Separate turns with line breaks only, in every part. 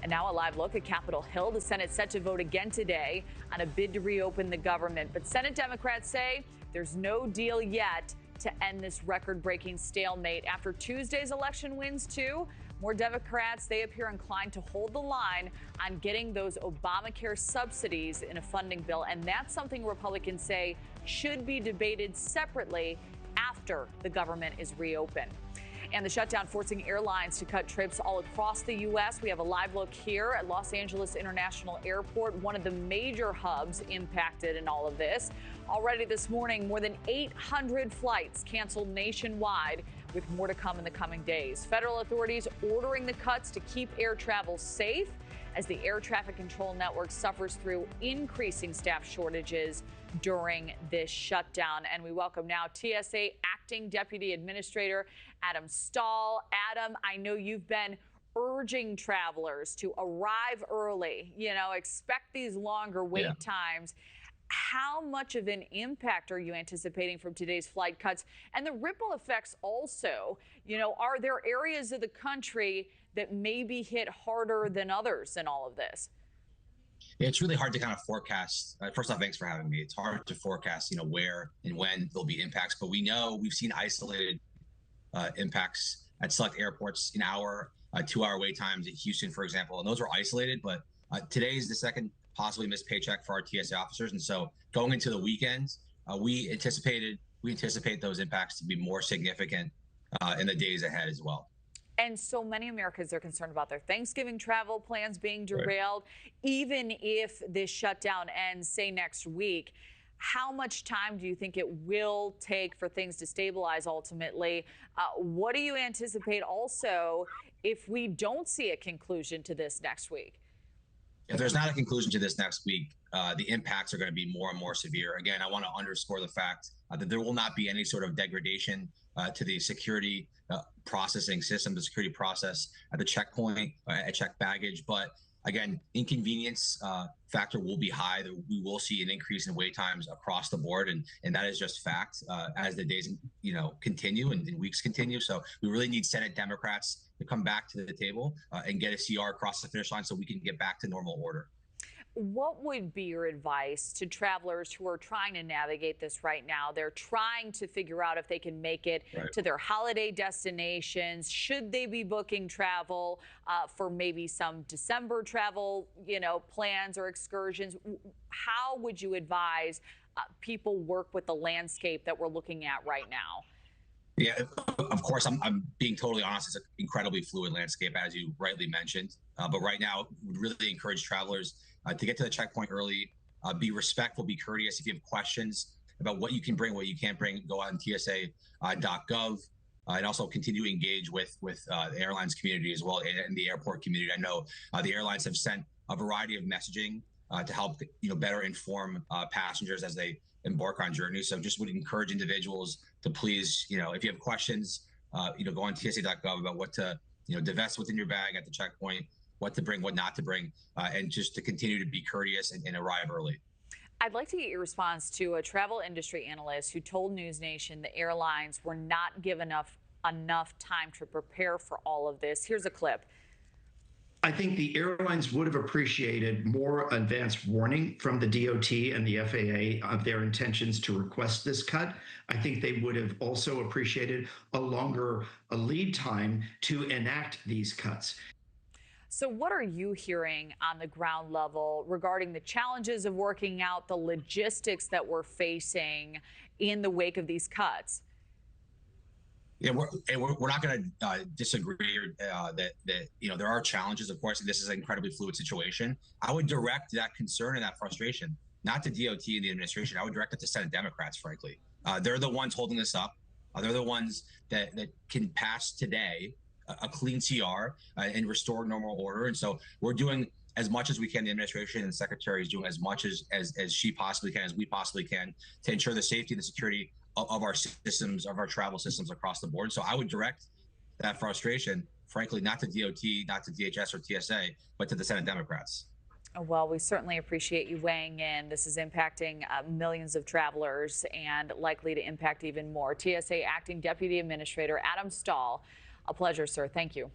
And now a live look at Capitol Hill. The Senate set to vote again today on a bid to reopen the government. But Senate Democrats say there's no deal yet to end this record-breaking stalemate. After Tuesday's election wins, too, more Democrats, they appear inclined to hold the line on getting those Obamacare subsidies in a funding bill. And that's something Republicans say should be debated separately after the government is reopened. And the shutdown forcing airlines to cut trips all across the U.S. We have a live look here at Los Angeles International Airport, one of the major hubs impacted in all of this. Already this morning, more than 800 flights canceled nationwide, with more to come in the coming days. Federal authorities ordering the cuts to keep air travel safe as the air traffic control network suffers through increasing staff shortages during this shutdown. And we welcome now TSA Acting Deputy Administrator Adam Stahl. Adam, I know you've been urging travelers to arrive early, expect these longer wait times. How much of an impact are you anticipating from today's flight cuts and the ripple effects also? Are there areas of the country that may be hit harder than others in all of this?
It's really hard to kind of forecast. First off, thanks for having me. It's hard to forecast, where and when there'll be impacts, but we know we've seen isolated impacts at select airports, in hour, 2-hour wait times at Houston, for example, and those were isolated. But today is the second possibly missed paycheck for our TSA officers, and so going into the weekends, we anticipate those impacts to be more significant in the days ahead as well.
And so many Americans are concerned about their Thanksgiving travel plans being derailed. Right. Even if this shutdown ends, say, next week, how much time do you think it will take for things to stabilize ultimately? What do you anticipate also if we don't see a conclusion to this next week?
If there's not a conclusion to this next week, the impacts are going to be more and more severe. Again, I want to underscore the fact that there will not be any sort of degradation to the security processing system, the security process at the checkpoint, at checked baggage. But again, inconvenience factor will be high. We will see an increase in wait times across the board, and that is just fact as the days continue and weeks continue. So we really need Senate Democrats to come back to the table and get a CR across the finish line so we can get back to normal order.
What would be your advice to travelers who are trying to navigate this right now? They're trying to figure out if they can make it to their holiday destinations. Should they be booking travel for maybe some December travel, plans or excursions? How would you advise people work with the landscape that we're looking at right now?
Yeah, of course, I'm being totally honest. It's an incredibly fluid landscape, as you rightly mentioned. But right now, we would really encourage travelers to get to the checkpoint early, be respectful, be courteous. If you have questions about what you can bring, what you can't bring, go on TSA.gov and also continue to engage with the airlines community as well and the airport community. I know the airlines have sent a variety of messaging to help better inform passengers as they embark on journeys. So just would encourage individuals to please, if you have questions, go on TSA.gov about what to divest within your bag at the checkpoint, what to bring, what not to bring, and just to continue to be courteous and arrive early.
I'd like to get your response to a travel industry analyst who told NewsNation the airlines were not given enough time to prepare for all of this. Here's a clip.
I think the airlines would have appreciated more advanced warning from the DOT and the FAA of their intentions to request this cut. I think they would have also appreciated a longer lead time to enact these cuts.
So what are you hearing on the ground level regarding the challenges of working out the logistics that we're facing in the wake of these cuts?
Yeah, we're not going to disagree that there are challenges. Of course, this is an incredibly fluid situation. I would direct that concern and that frustration not to DOT and the administration. I would direct it to Senate Democrats, frankly. They're the ones holding this up. They're the ones that can pass today a clean CR and restore normal order. And so we're doing as much as we can. The administration and the secretary is doing as much as she possibly can, as we possibly can, to ensure the safety and the security of our systems, of our travel systems across the board. So I would direct that frustration, frankly, not to DOT, not to DHS or TSA, but to the Senate Democrats.
Well, we certainly appreciate you weighing in. This is impacting millions of travelers and likely to impact even more. TSA Acting Deputy Administrator Adam Stahl, a pleasure, sir. Thank you.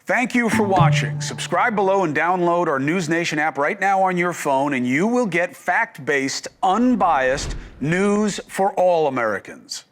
Thank you for watching. Subscribe below and download our NewsNation app right now on your phone, and you will get fact-based, unbiased news for all Americans.